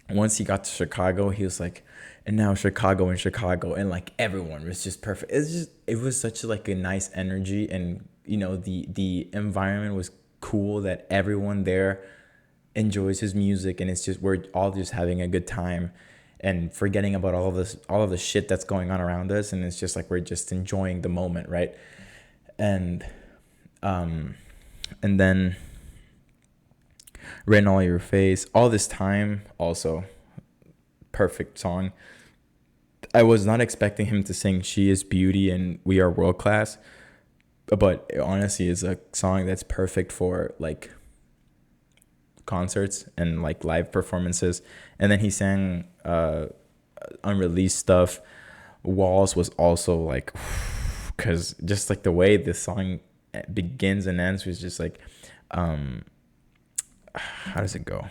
once he got to Chicago, he was like, and now Chicago and Chicago, and like everyone was just perfect. It was such like a nice energy, and you know the environment was cool that everyone there enjoys his music, and it's just we're all just having a good time and forgetting about all of the shit that's going on around us, and it's just like we're just enjoying the moment, right? And um and then Written All Your Face, All This Time, also perfect song. I was not expecting him to sing She Is Beauty and We Are World Class, but it honestly is a song that's perfect for like concerts and like live performances. And then he sang unreleased stuff. Walls was also like, because just like the way the song begins and ends was just like, how does it go?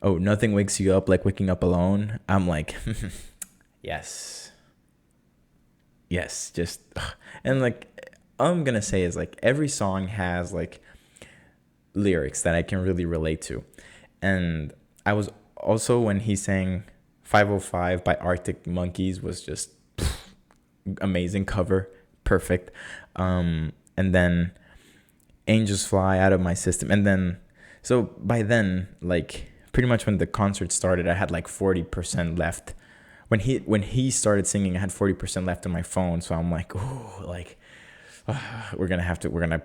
Oh, nothing wakes you up like waking up alone. I'm like, yes, yes, just, and like, all I'm gonna say is like every song has like lyrics that I can really relate to. And I was also, when he sang 505 by Arctic Monkeys, was just amazing cover, perfect. And then Angels Fly Out of My System. And then, so by then, like pretty much when the concert started, I had like 40% left. When he started singing, I had 40% left on my phone. So I'm like, oh, like we're gonna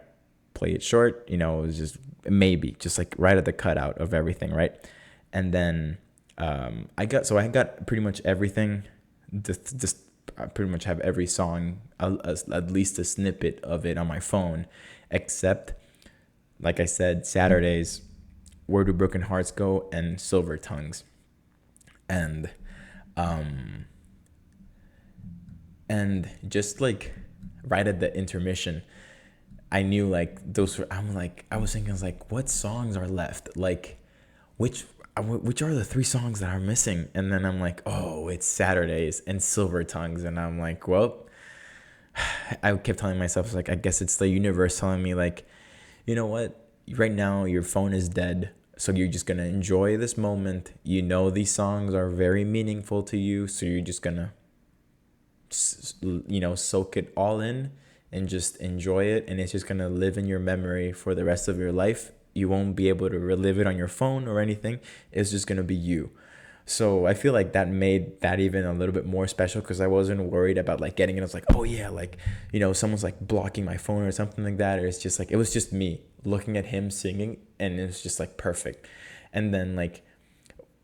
play it short. You know, it was just maybe just like right at the cutout of everything, right? And then I got pretty much everything. Just I pretty much have every song, at least a snippet of it on my phone, except, like I said, Saturdays, Where Do Broken Hearts Go, and Silver Tongues. And and just like right at the intermission, I knew like those were, I was thinking, I was like, what songs are left? Like, which are the three songs that are missing? And then I'm like, oh, it's Saturdays and Silver Tongues. And I'm like, well, I kept telling myself, like, I guess it's the universe telling me, like, you know what? Right now, your phone is dead. So you're just going to enjoy this moment. You know, these songs are very meaningful to you. So you're just going to, soak it all in and just enjoy it. And it's just going to live in your memory for the rest of your life. You won't be able to relive it on your phone or anything. It's just going to be you. So I feel like that made that even a little bit more special, because I wasn't worried about like getting it. I was like, oh yeah, like, someone's like blocking my phone or something like that. Or it's just like, it was just me looking at him singing, and it was just like perfect. And then like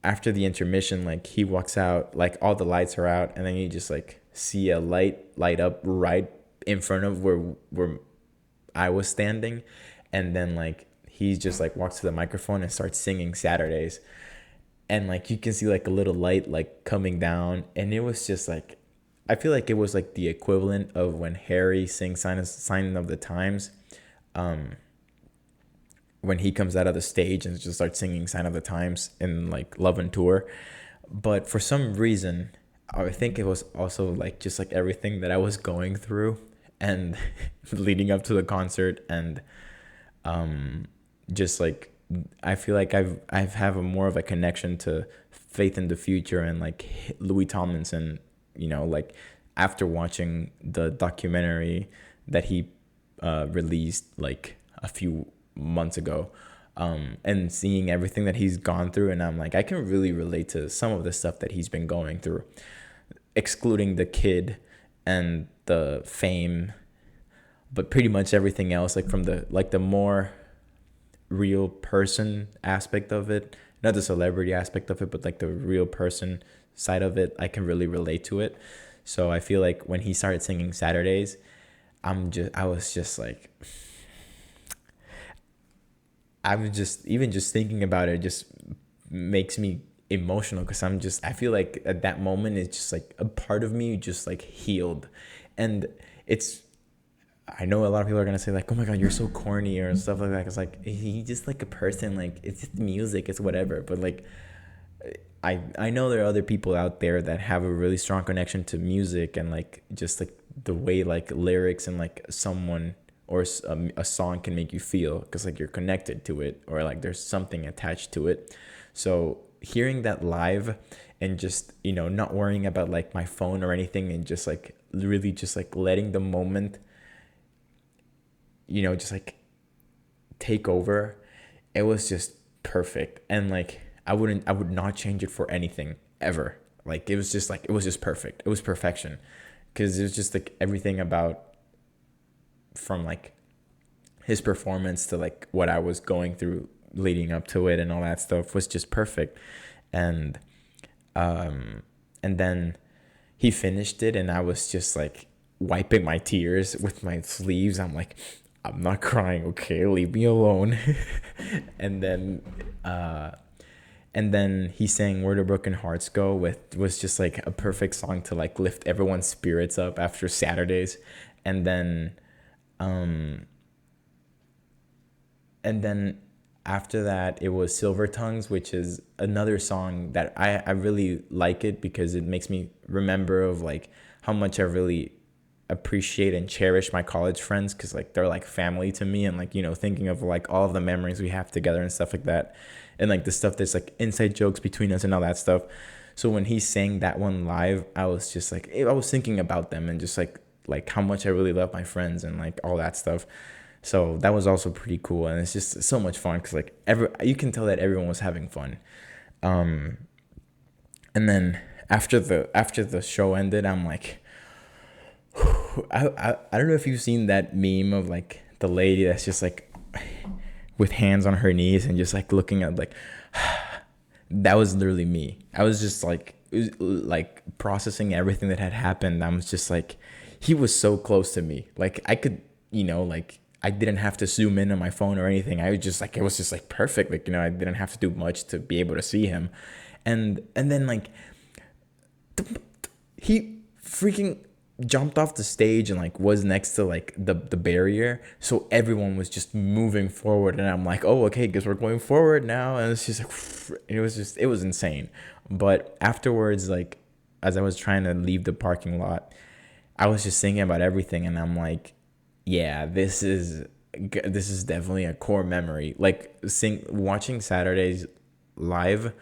after the intermission, like he walks out, like all the lights are out, and then you just like see a light up right in front of where I was standing. And then like he just like walks to the microphone and starts singing Saturdays. And like you can see like a little light like coming down, and it was just like, I feel like it was like the equivalent of when Harry sings Sign of the Times, when he comes out of the stage and just starts singing Sign of the Times in like Love and Tour. But for some reason, I think it was also like just like everything that I was going through and leading up to the concert, and just like I feel like I've have a more of a connection to Faith in the Future and like Louis Tomlinson, like after watching the documentary that he released like a few months ago, and seeing everything that he's gone through. And I'm like, I can really relate to some of the stuff that he's been going through, excluding the kid and the fame, but pretty much everything else, like from the more real person aspect of it, not the celebrity aspect of it, but like the real person side of it, I can really relate to it. So I feel like when he started singing Saturdays, I was just like, I was just, even just thinking about it just makes me emotional, because I feel like at that moment it's just like a part of me just like healed. And I know a lot of people are gonna say like, oh my god, you're so corny or stuff like that. It's like, he's just like a person, like it's just music, it's whatever. But like I know there are other people out there that have a really strong connection to music and like just like the way like lyrics and like someone or a song can make you feel because like you're connected to it or like there's something attached to it. So hearing that live and just, you know, not worrying about like my phone or anything and just like really just like letting the moment, you know, just like take over, it was just perfect. And like I would not change it for anything ever. Like it was just like, it was just perfect. It was perfection because it was just like everything about, from like his performance to like what I was going through leading up to it and all that stuff was just perfect. And and then he finished it and I was just like wiping my tears with my sleeves. I'm like, I'm not crying, okay, leave me alone. and then and then he sang Where the Broken Hearts Go, with was just like a perfect song to like lift everyone's spirits up after Saturdays. And then and then after that it was Silver Tongues, which is another song that I really like it because it makes me remember of like how much I really appreciate and cherish my college friends, because like they're like family to me, and like, you know, thinking of like all of the memories we have together and stuff like that, and like the stuff that's like inside jokes between us and all that stuff. So when he sang that one live, I was just like, I was thinking about them and just like how much I really love my friends and like all that stuff. So that was also pretty cool, and it's just so much fun because like you can tell that everyone was having fun. And then after the show ended, I'm like, I don't know if you've seen that meme of like the lady that's just like with hands on her knees and just like looking at like that was literally me. I was just like, it was like processing everything that had happened. I was just like, he was so close to me. Like I could, you know, like I didn't have to zoom in on my phone or anything. I was just like, it was just like perfect. Like, you know, I didn't have to do much to be able to see him. And then like he freaking jumped off the stage and like was next to like the barrier, so everyone was just moving forward, and I'm like, oh, okay, guess we're going forward now. And it's just like, it was insane. But afterwards, like as I was trying to leave the parking lot, I was just thinking about everything, and I'm like, yeah, this is definitely a core memory. Like watching Saturdays live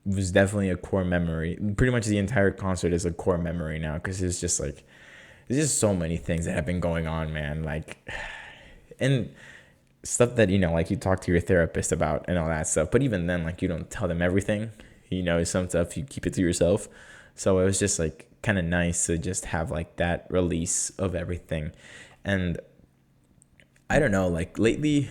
was definitely a core memory. Pretty much the entire concert is a core memory now, because it's just like, there's just so many things that have been going on, man. Like, and stuff that, you know, like you talk to your therapist about and all that stuff. But even then, like, you don't tell them everything. You know, some stuff you keep it to yourself. So it was just like kind of nice to just have like that release of everything. And I don't know, like lately,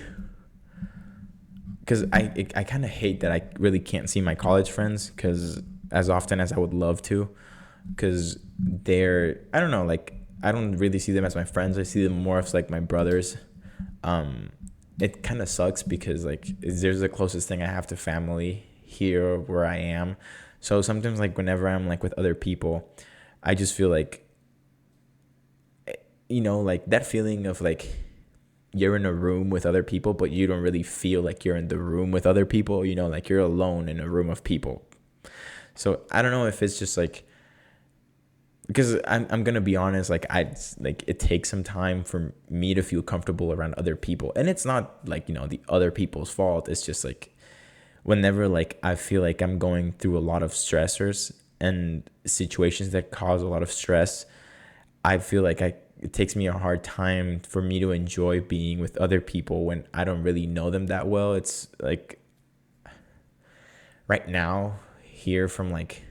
because I kind of hate that I really can't see my college friends because as often as I would love to, because I don't know, like I don't really see them as my friends. I see them more as like my brothers. It kind of sucks because like there's the closest thing I have to family here where I am. So sometimes like whenever I'm like with other people, I just feel like, you know, like that feeling of like you're in a room with other people, but you don't really feel like you're in the room with other people, you know, like you're alone in a room of people. So I don't know if it's just like, because I'm going to be honest, like it takes some time for me to feel comfortable around other people. And it's not like, you know, the other people's fault. It's just like whenever like I feel like I'm going through a lot of stressors and situations that cause a lot of stress, I feel like it takes me a hard time for me to enjoy being with other people when I don't really know them that well. It's like right now here from like,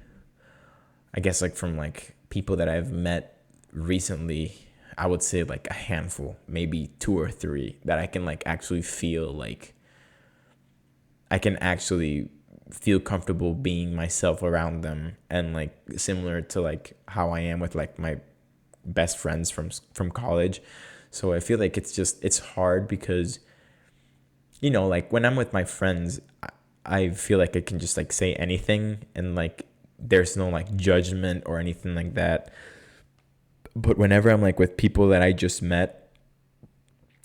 I guess like from like people that I've met recently, I would say like a handful, maybe 2 or 3 that I can like actually feel like I can actually feel comfortable being myself around them, and like similar to like how I am with like my best friends from college. So I feel like it's hard because, you know, like when I'm with my friends, I feel like I can just like say anything and like there's no like judgment or anything like that. But whenever I'm like with people that I just met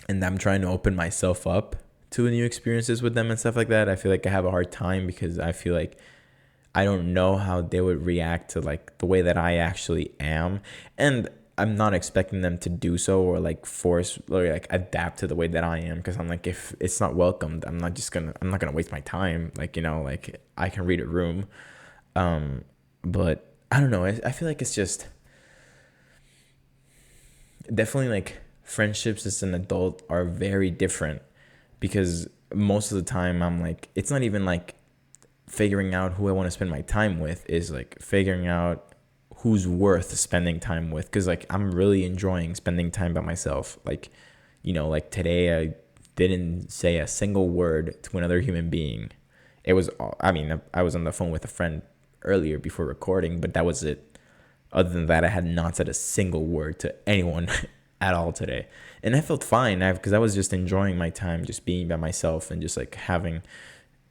and I'm trying to open myself up to new experiences with them and stuff like that. I feel like I have a hard time because I feel like I don't know how they would react to like the way that I actually am. And I'm not expecting them to do so or like force or like adapt to the way that I am, because I'm like, if it's not welcomed, I'm not gonna waste my time. Like, like I can read a room. But I don't know. I feel like it's just definitely like friendships as an adult are very different, because most of the time I'm like, it's not even like figuring out who I want to spend my time with, is like figuring out who's worth spending time with, because like I'm really enjoying spending time by myself. Like, like today I didn't say a single word to another human being. It was, I mean, I was on the phone with a friend earlier before recording, but that was it. Other than that, I had not said a single word to anyone at all today. And I felt fine because I was just enjoying my time, just being by myself and just like having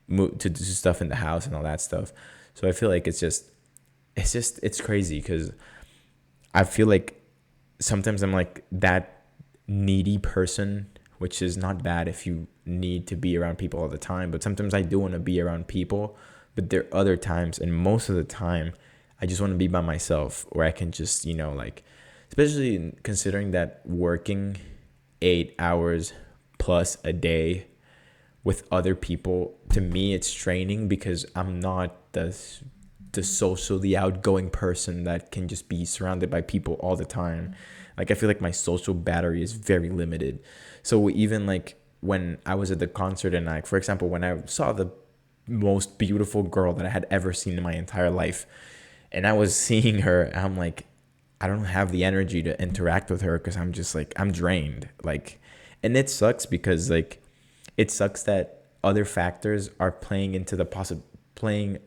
to do stuff in the house and all that stuff. So I feel like it's crazy, because I feel like sometimes I'm like that needy person, which is not bad if you need to be around people all the time. But sometimes I do want to be around people, but there are other times, and most of the time, I just want to be by myself, where I can just, like, especially considering that working 8 hours plus a day with other people, to me, it's draining, because I'm not the socially outgoing person that can just be surrounded by people all the time. Like, I feel like my social battery is very limited. So even like when I was at the concert, and like, for example, when I saw the most beautiful girl that I had ever seen in my entire life, and I was seeing her, I'm like, I don't have the energy to interact with her, because I'm just like, I'm drained. Like, and it sucks, because like, it sucks that other factors are playing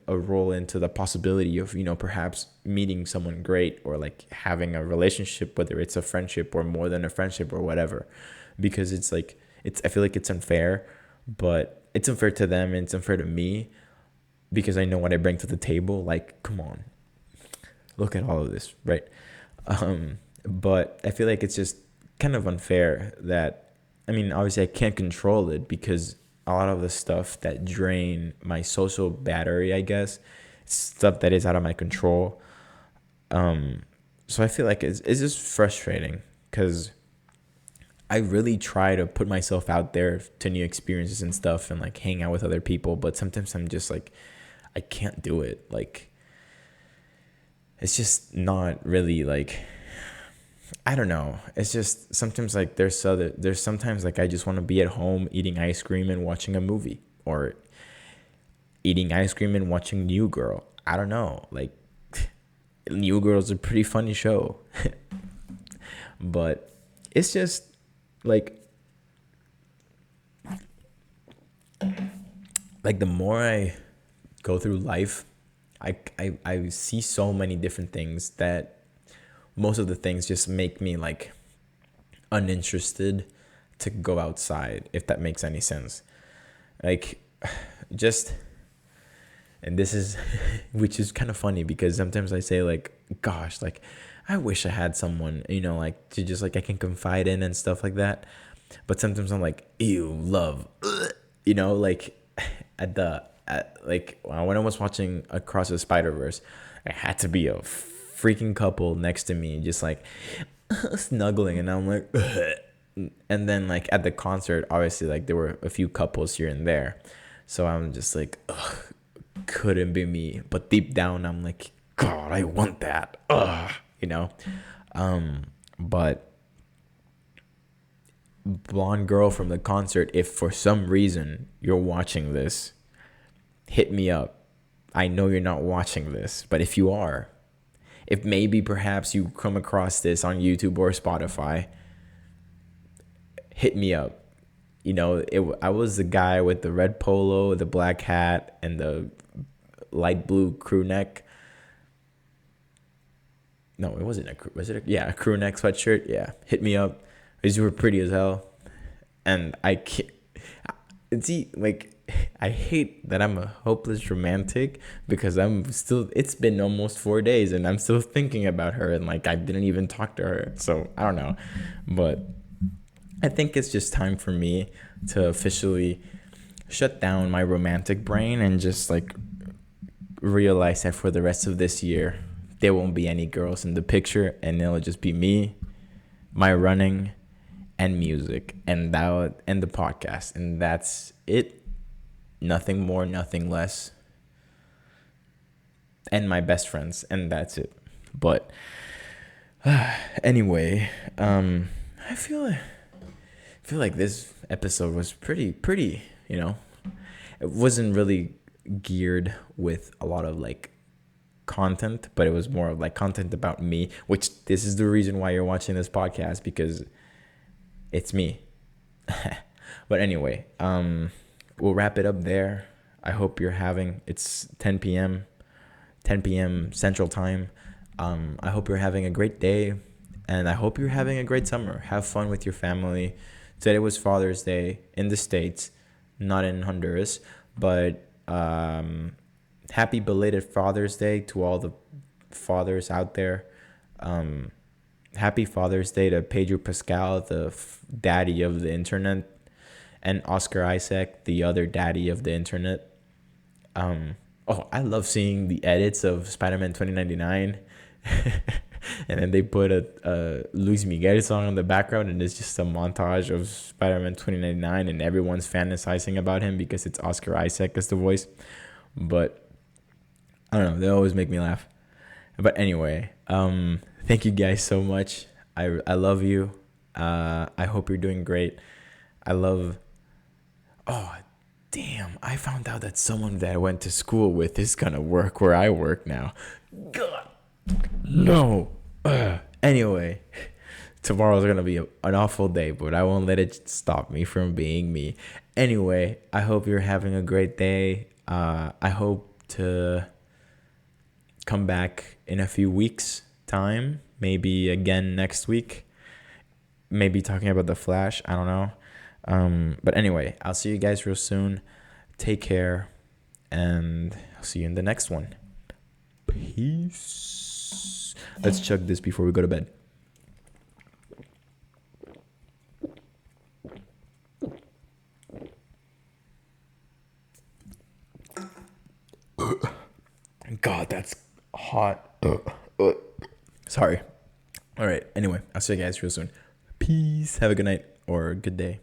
a role into the possibility of, perhaps meeting someone great, or like having a relationship, whether it's a friendship or more than a friendship or whatever. Because it's like, I feel like it's unfair, but it's unfair to them and it's unfair to me, because I know what I bring to the table. Like, come on, look at all of this, right? But I feel like it's just kind of unfair that, I mean, obviously I can't control it, because a lot of the stuff that drain my social battery, I guess, stuff that is out of my control. So I feel like it's just frustrating, because I really try to put myself out there to new experiences and stuff, and like hang out with other people. But sometimes I'm just like, I can't do it. Like, it's just not really like, I don't know. It's just sometimes like there's sometimes like I just want to be at home eating ice cream and watching a movie, or eating ice cream and watching New Girl. I don't know. Like, New Girl is a pretty funny show. But it's just like the more I go through life, I see so many different things that most of the things just make me like uninterested to go outside, if that makes any sense. Like, just, and this is which is kind of funny, because sometimes I say like, gosh, like I wish I had someone, like to just like I can confide in and stuff like that. But sometimes I'm like, ew, love, like like when I was watching Across the Spider-Verse, I had to be a freaking couple next to me, just like snuggling, and I'm like, and then like at the concert, obviously like there were a few couples here and there, so I'm just like, ugh, couldn't be me. But deep down, I'm like, God, I want that, but blonde girl from the concert, if for some reason you're watching this, hit me up. I know you're not watching this, but if you are, if maybe perhaps you come across this on YouTube or Spotify, hit me up. I was the guy with the red polo, the black hat, and the light blue crew neck. No, it wasn't a crew. Was it? A crew neck sweatshirt. Yeah, hit me up, because you were pretty as hell. And I can't see, like, I hate that I'm a hopeless romantic, because it's been almost 4 days and I'm still thinking about her, and like I didn't even talk to her. So I don't know, but I think it's just time for me to officially shut down my romantic brain and just like realize that for the rest of this year, there won't be any girls in the picture, and it'll just be me, my running, and music, and the podcast, and that's it. Nothing more, nothing less, and my best friends, and that's it. But anyway, I feel like this episode was pretty. It wasn't really geared with a lot of like content, but it was more of like content about me, which this is the reason why you're watching this podcast, because it's me. But anyway, we'll wrap it up there. I hope you're having, it's 10 p.m. Central Time. I hope you're having a great day, and I hope you're having a great summer. Have fun with your family. Today was Father's Day in the States, not in Honduras, but happy belated Father's Day to all the fathers out there. Happy Father's Day to Pedro Pascal, the daddy of the internet, and Oscar Isaac, the other daddy of the internet. I love seeing the edits of Spider-Man 2099. And then they put a Luis Miguel song in the background, and it's just a montage of Spider-Man 2099, and everyone's fantasizing about him because it's Oscar Isaac as the voice. But I don't know, they always make me laugh. But anyway, thank you guys so much. I love you. I hope you're doing great. Oh, damn, I found out that someone that I went to school with is gonna work where I work now. God, no. Anyway, tomorrow's gonna be an awful day, but I won't let it stop me from being me. Anyway, I hope you're having a great day. I hope to come back in a few weeks' time, maybe again next week, maybe talking about the Flash. I don't know. But anyway, I'll see you guys real soon. Take care, and I'll see you in the next one. Peace. Let's chug this before we go to bed. God, that's hot. Sorry. All right. Anyway, I'll see you guys real soon. Peace. Have a good night or good day.